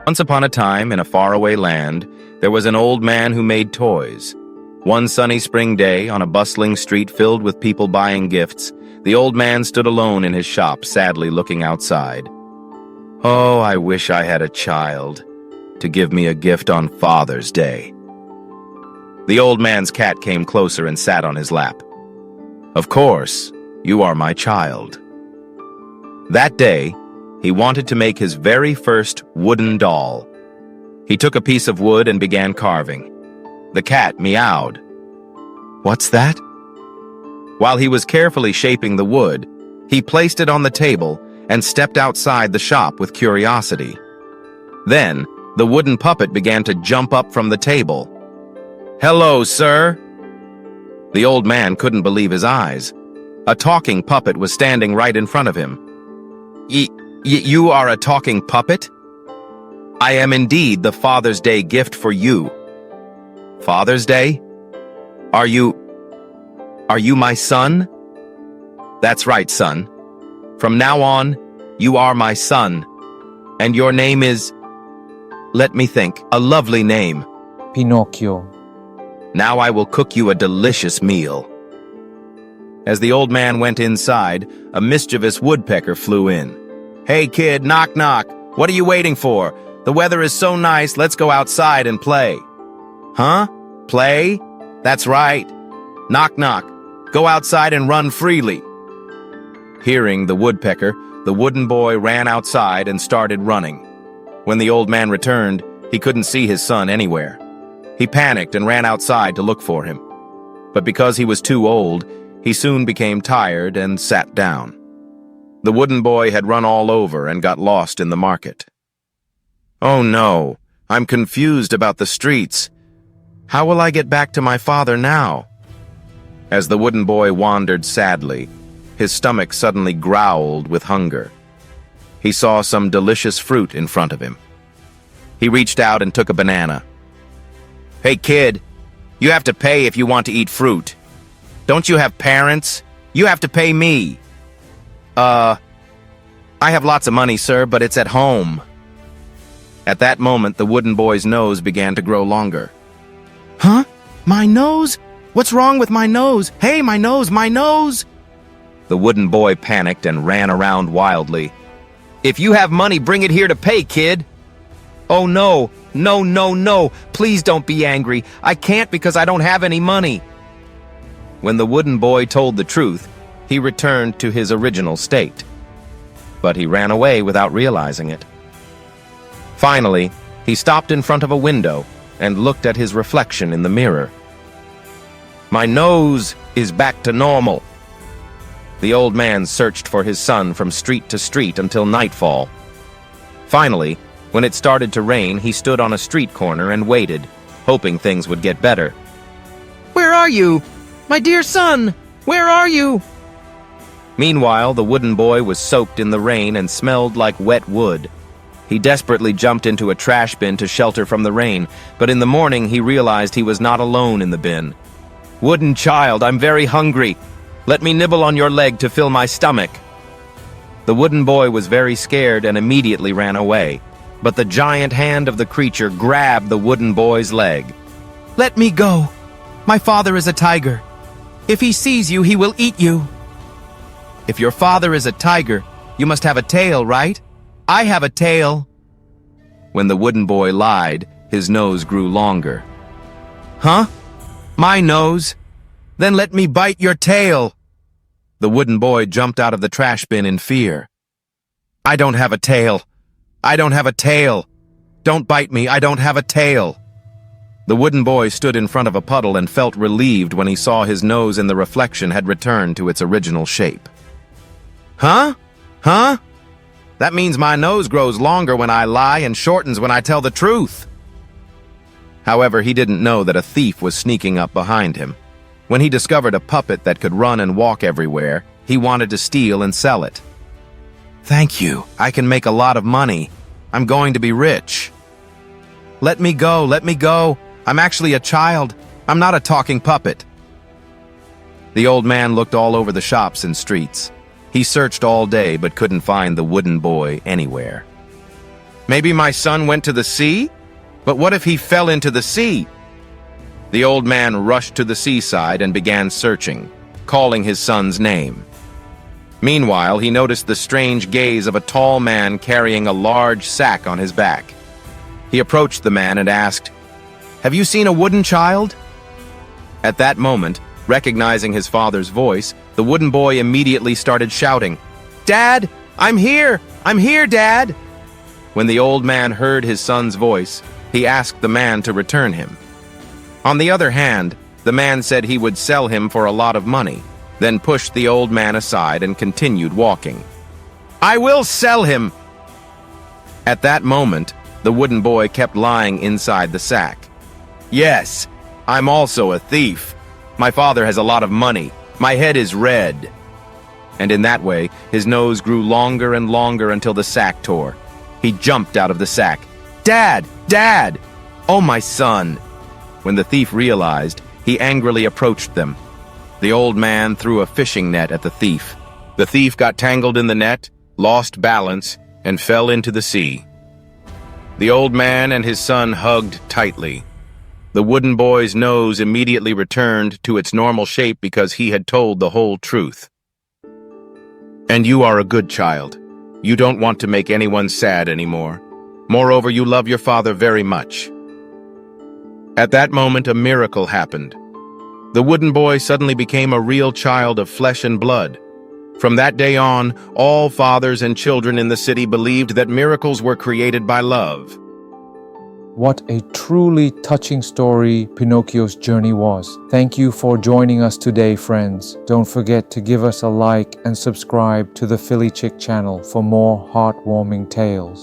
Once upon a time, in a faraway land, there was an old man who made toys. One sunny spring day, on a bustling street filled with people buying gifts, the old man stood alone in his shop, sadly looking outside. "Oh, I wish I had a child to give me a gift on Father's Day." The old man's cat came closer and sat on his lap. "Of course, you are my child." That day, he wanted to make his very first wooden doll. He took a piece of wood and began carving. The cat meowed. "What's that?" While he was carefully shaping the wood, he placed it on the table and stepped outside the shop with curiosity. Then, the wooden puppet began to jump up from the table. "Hello, sir." The old man couldn't believe his eyes. A talking puppet was standing right in front of him. You are a talking puppet? I am indeed the Father's Day gift for you." "Father's Day? Are you my son?" "That's right, son. From now on, you are my son. And your name is, let me think, a lovely name." Pinocchio. "Now I will cook you a delicious meal." As the old man went inside, a mischievous woodpecker flew in. "Hey kid, knock knock. What are you waiting for? The weather is so nice, let's go outside and play." "Huh? Play? That's right. Knock knock. Go outside and run freely." Hearing the woodpecker, the wooden boy ran outside and started running. When the old man returned, he couldn't see his son anywhere. He panicked and ran outside to look for him. But because he was too old, he soon became tired and sat down. The wooden boy had run all over and got lost in the market. "Oh no, I'm confused about the streets. How will I get back to my father now?" As the wooden boy wandered sadly, his stomach suddenly growled with hunger. He saw some delicious fruit in front of him. He reached out and took a banana. "Hey kid, you have to pay if you want to eat fruit. Don't you have parents? You have to pay me." I have lots of money, sir, but it's at home." At that moment, the wooden boy's nose began to grow longer. "Huh? My nose? What's wrong with my nose? Hey, my nose, my nose!" The wooden boy panicked and ran around wildly. "If you have money, bring it here to pay, kid." "Oh no, no, no, no, please don't be angry. I can't because I don't have any money." When the wooden boy told the truth, he returned to his original state. But he ran away without realizing it. Finally, he stopped in front of a window and looked at his reflection in the mirror. "My nose is back to normal." The old man searched for his son from street to street until nightfall. Finally, when it started to rain, he stood on a street corner and waited, hoping things would get better. "Where are you? My dear son, where are you?" Meanwhile, the wooden boy was soaked in the rain and smelled like wet wood. He desperately jumped into a trash bin to shelter from the rain, but in the morning he realized he was not alone in the bin. "Wooden child, I'm very hungry. Let me nibble on your leg to fill my stomach." The wooden boy was very scared and immediately ran away, but the giant hand of the creature grabbed the wooden boy's leg. "Let me go. My father is a tiger. If he sees you, he will eat you." "If your father is a tiger, you must have a tail, right? I have a tail." When the wooden boy lied, his nose grew longer. "Huh? My nose? Then let me bite your tail." The wooden boy jumped out of the trash bin in fear. "I don't have a tail. I don't have a tail. Don't bite me, I don't have a tail." The wooden boy stood in front of a puddle and felt relieved when he saw his nose in the reflection had returned to its original shape. "Huh? Huh? That means my nose grows longer when I lie and shortens when I tell the truth." However, he didn't know that a thief was sneaking up behind him. When he discovered a puppet that could run and walk everywhere, he wanted to steal and sell it. "Thank you. I can make a lot of money. I'm going to be rich." "Let me go, let me go. I'm actually a child. I'm not a talking puppet." The old man looked all over the shops and streets. He searched all day but couldn't find the wooden boy anywhere. Maybe my son went to the sea? But what if he fell into the sea? The old man rushed to the seaside and began searching, calling his son's name. Meanwhile, he noticed the strange gaze of a tall man carrying a large sack on his back. He approached the man and asked, "Have you seen a wooden child?" At that moment, recognizing his father's voice, the wooden boy immediately started shouting, "Dad, I'm here! I'm here, Dad!" When the old man heard his son's voice, he asked the man to return him. On the other hand, the man said he would sell him for a lot of money, then pushed the old man aside and continued walking. "I will sell him!" At that moment, the wooden boy kept lying inside the sack. "Yes, I'm also a thief. My father has a lot of money. My head is red." And in that way, his nose grew longer and longer until the sack tore. He jumped out of the sack. "Dad! Dad! Oh, my son!" When the thief realized, he angrily approached them. The old man threw a fishing net at the thief. The thief got tangled in the net, lost balance, and fell into the sea. The old man and his son hugged tightly. The wooden boy's nose immediately returned to its normal shape because he had told the whole truth. And you are a good child. You don't want to make anyone sad anymore. Moreover, you love your father very much. At that moment, a miracle happened. The wooden boy suddenly became a real child of flesh and blood. From that day on, all fathers and children in the city believed that miracles were created by love. What a truly touching story Pinocchio's journey was. Thank you for joining us today, friends. Don't forget to give us a like and subscribe to the Philly Chick channel for more heartwarming tales.